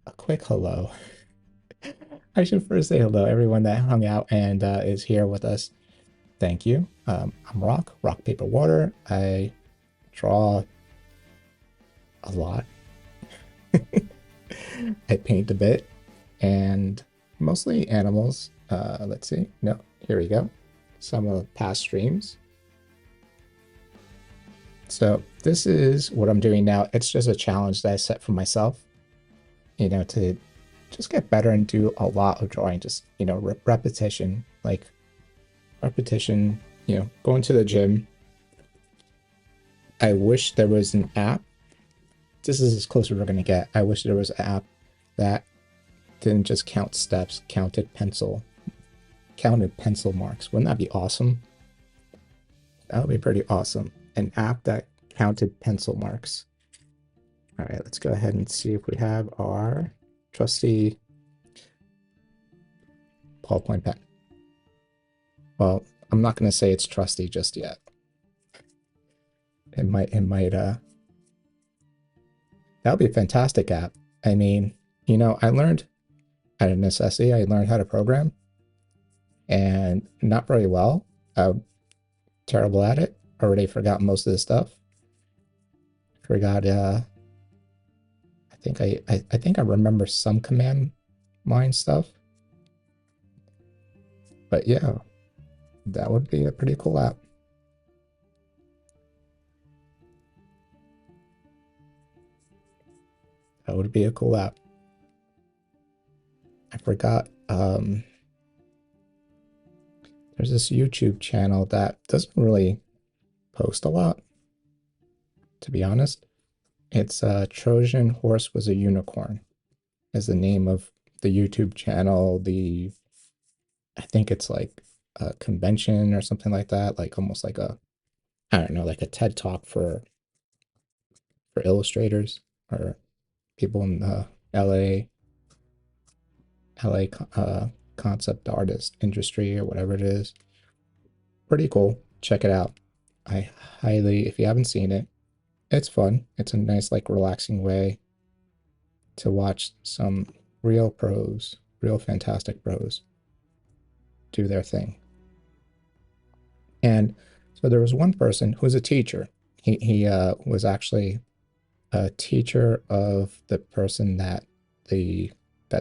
a quick hello. I should first say hello, everyone that hung out and is here with us. Thank you. I'm Rock, Paper, Water. I draw a lot. I paint a bit and mostly animals. Let's see. No, here we go. Some of the past streams. So this is what I'm doing now. It's just a challenge that I set for myself, to just get better and do a lot of drawing. Just, repetition, like repetition, going to the gym. I wish there was an app. This is as close as we're going to get. I wish there was an app that didn't just count steps, counted pencil marks. Wouldn't that be awesome? That would be pretty awesome. An app that counted pencil marks. All right, let's go ahead and see if we have our trusty ballpoint pen. Well, I'm not going to say it's trusty just yet. That would be a fantastic app. I mean, I learned out of necessity, I learned how to program and not very well. I'm terrible at it. Already forgot most of the stuff. Forgot, I think I remember some command line stuff. But yeah, that would be a pretty cool app. That would be a cool app. I forgot. There's this YouTube channel that doesn't really post a lot, to be honest. It's Trojan Horse Was a Unicorn is the name of the YouTube channel. I think it's like a convention or something like that, like almost like I don't know, like a TED Talk for illustrators or people in the LA concept artist industry or whatever it is. Pretty cool. Check it out. I highly, if you haven't seen it, it's fun. It's a nice, like, relaxing way to watch some real pros, real fantastic pros do their thing. And so there was one person who was a teacher. He was actually a teacher of the person that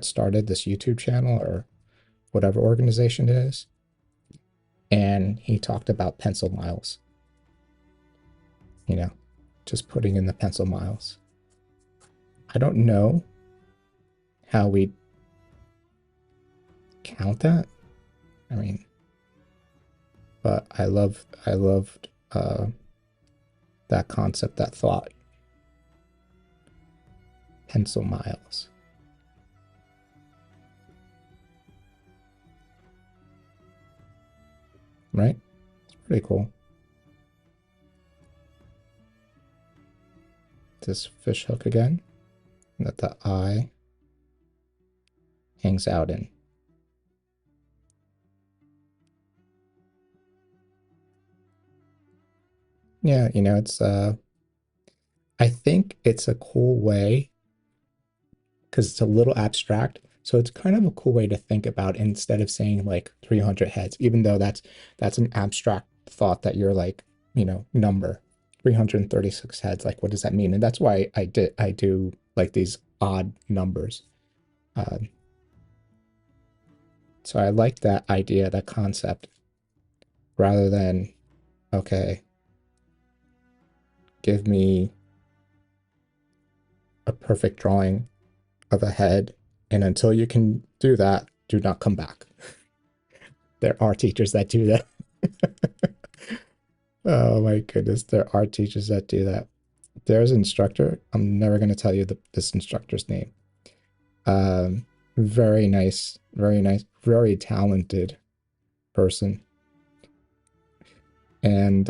started this YouTube channel or whatever organization it is. And he talked about pencil miles, you know, just putting in the pencil miles. I don't know how we count that. I mean, but I loved that concept, that thought. Pencil miles. Right? It's pretty cool. This fish hook again that the eye hangs out in. Yeah, it's I think it's a cool way because it's a little abstract. So it's kind of a cool way to think about instead of saying like 300 heads, even though that's an abstract thought that you're like, number 336 heads. Like, what does that mean? And that's why I do like these odd numbers. Um, so I like that idea, that concept, rather than, okay, give me a perfect drawing of a head, and until you can do that, do not come back. There are teachers that do that. Oh my goodness, there are teachers that do that. There's an instructor. I'm never going to tell you this instructor's name. Very nice, very nice, very talented person. And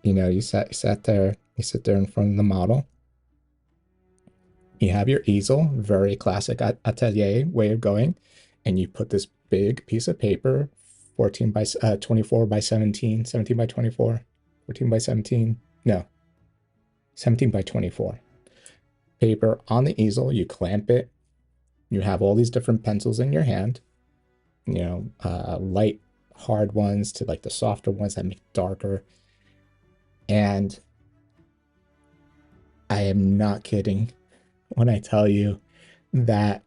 you sat there, you sit there in front of the model. You have your easel, very classic atelier way of going, and you put this big piece of paper, 14 by 24 by 17, 17 by 24, 14 by 17, no, 17 by 24. paper on the easel, you clamp it, you have all these different pencils in your hand, light, hard ones to like the softer ones that make darker. And I am not kidding when I tell you that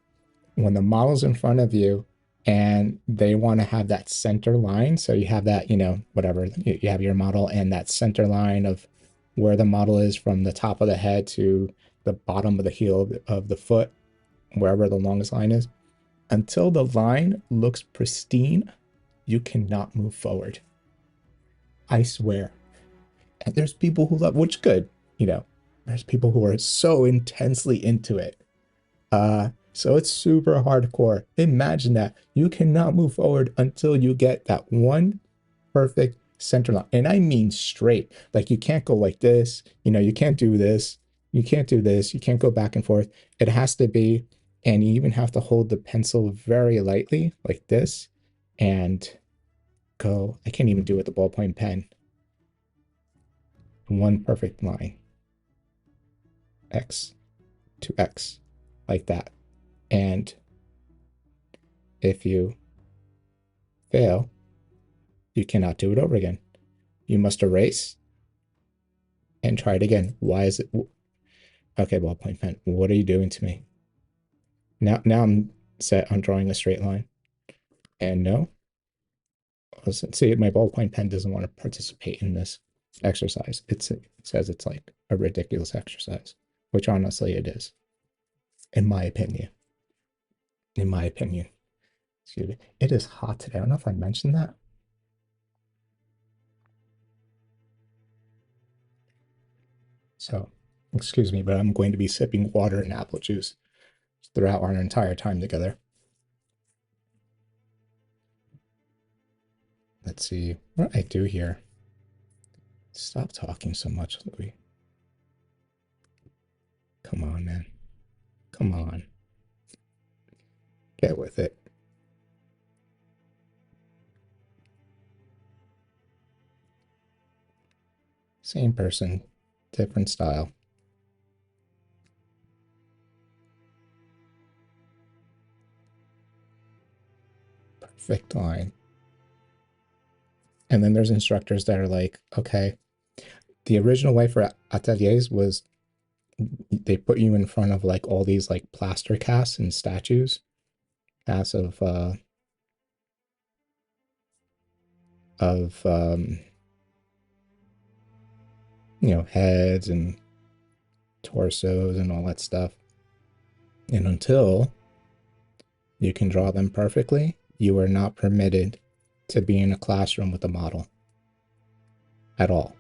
when the model's in front of you and they want to have that center line, so you have that, whatever, you have your model and that center line of where the model is from the top of the head to the bottom of the heel of the foot, wherever the longest line is, until the line looks pristine, you cannot move forward. I swear. And there's people who love, which good, there's people who are so intensely into it. So it's super hardcore. Imagine that. You cannot move forward until you get that one perfect center line. And I mean straight. Like you can't go like this, you can't do this. You can't do this. You can't go back and forth. It has to be, and you even have to hold the pencil very lightly, like this, and go. I can't even do it with the ballpoint pen. One perfect line. X to X, like that. And if you fail, you cannot do it over again. You must erase and try it again. Why is it? Okay, ballpoint pen, what are you doing to me? Now I'm set on drawing a straight line. And no, listen, see, my ballpoint pen doesn't want to participate in this exercise. It says it's like a ridiculous exercise, which honestly it is, in my opinion. In my opinion. Excuse me. It is hot today. I don't know if I mentioned that. So, excuse me, but I'm going to be sipping water and apple juice throughout our entire time together. Let's see what I do here. Stop talking so much, Louis. Come on, man. Come on. Get with it. Same person, different style. Perfect line. And then there's instructors that are like, okay, the original way for ateliers was they put you in front of like all these like plaster casts and statues, casts of heads and torsos and all that stuff. And until you can draw them perfectly, you are not permitted to be in a classroom with a model at all,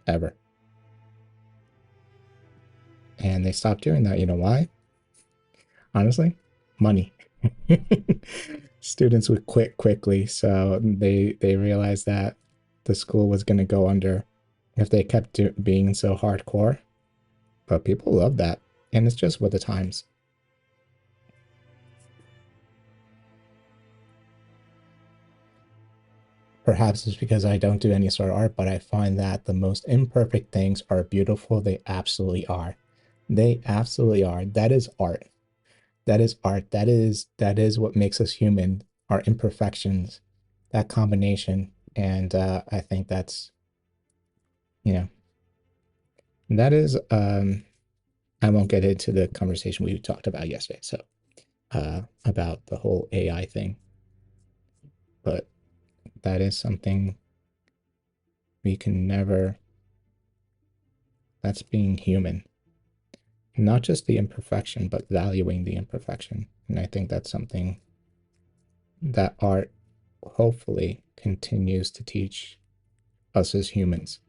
ever. And they stopped doing that. You know why? Honestly, money. Students would quit quickly, so they realized that the school was going to go under if they kept being so hardcore. But people love that, and it's just with the times. Perhaps it's because I don't do any sort of art, but I find that the most imperfect things are beautiful. They absolutely are. They absolutely are. That is art. That is art. That is what makes us human. Our imperfections, that combination, and I think that's you know that is. I won't get into the conversation we talked about yesterday. So about the whole AI thing, but that is something we can never. That's being human. Not just the imperfection, but valuing the imperfection. And I think that's something that art hopefully continues to teach us as humans.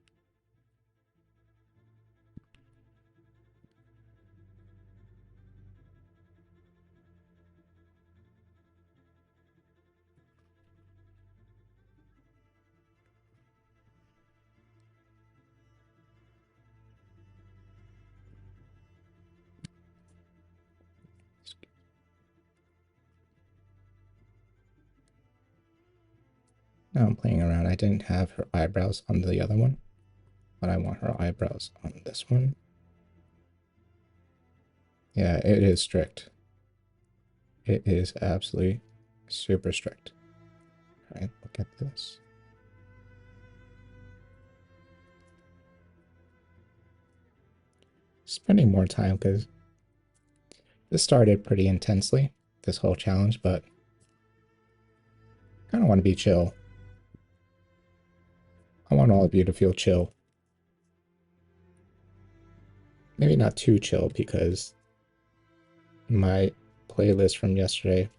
Now I'm playing around. I didn't have her eyebrows on the other one, but I want her eyebrows on this one. Yeah, it is strict. It is absolutely super strict. All right, look at this. Spending more time because this started pretty intensely, this whole challenge, but I kind of want to be chill. I want all of you to feel chill. Maybe not too chill because my playlist from yesterday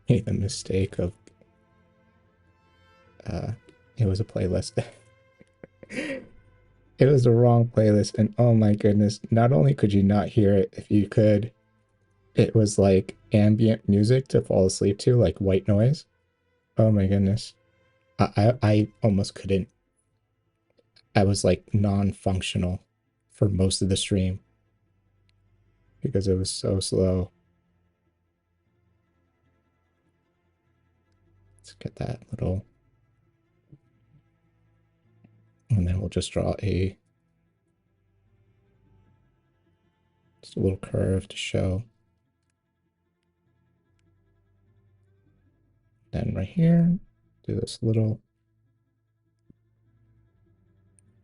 made the mistake of uh it was a playlist. It was the wrong playlist, and oh my goodness, not only could you not hear it, if you could, it was like ambient music to fall asleep to, like white noise. Oh my goodness. I almost couldn't. I was like non-functional for most of the stream because it was so slow. Let's get that little, and then we'll just draw just a little curve to show. Then right here, do this little,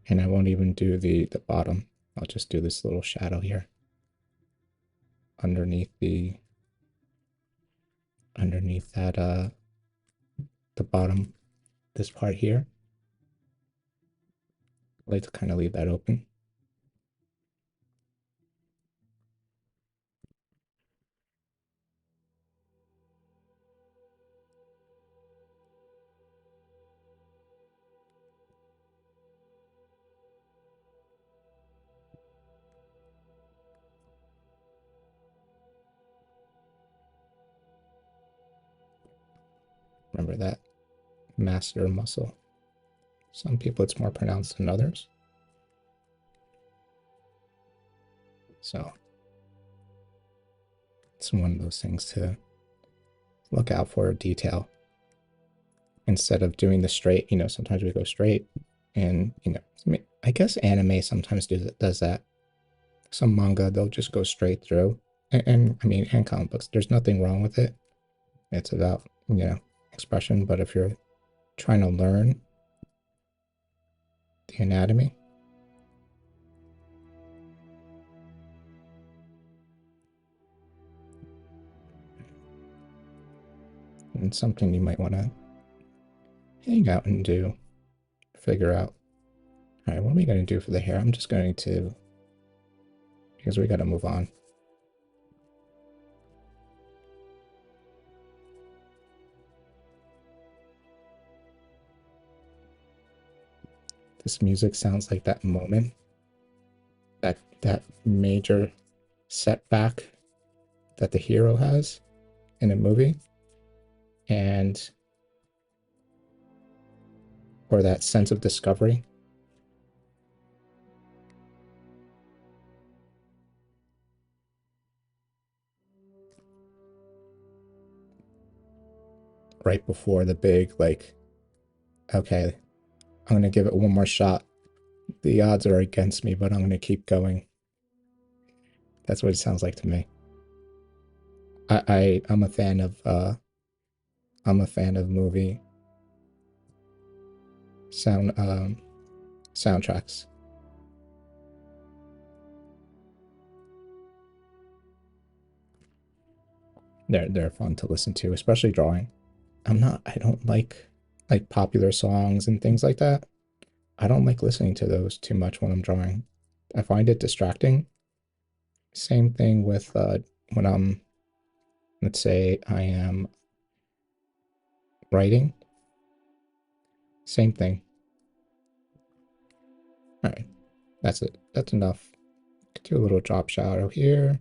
and I won't even do the bottom. I'll just do this little shadow here underneath underneath that the bottom, this part here. I like to kind of leave that open. Remember that masseter muscle. Some people it's more pronounced than others. So it's one of those things to look out for detail. Instead of doing the straight, sometimes we go straight and, I guess anime sometimes does that. Some manga, they'll just go straight through. And I mean, and comic books, there's nothing wrong with it. It's about, expression. But if you're trying to learn the anatomy, it's something you might want to hang out and do, figure out. All right, what are we going to do for the hair? I'm just going to, because we got to move on. This music sounds like that moment, that major setback that the hero has in a movie, and or that sense of discovery. Right before the big, like, okay, I'm gonna give it one more shot. The odds are against me, but I'm gonna keep going. That's what it sounds like to me. I'm a fan of movie soundtracks. They're fun to listen to, especially drawing. I don't like popular songs and things like that. I don't like listening to those too much when I'm drawing. I find it distracting. Same thing with when I'm, let's say I am writing. Same thing. All right, that's it. That's enough. Do a little drop shadow here,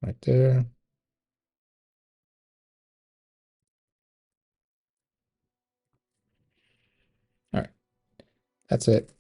right there. All right, that's it.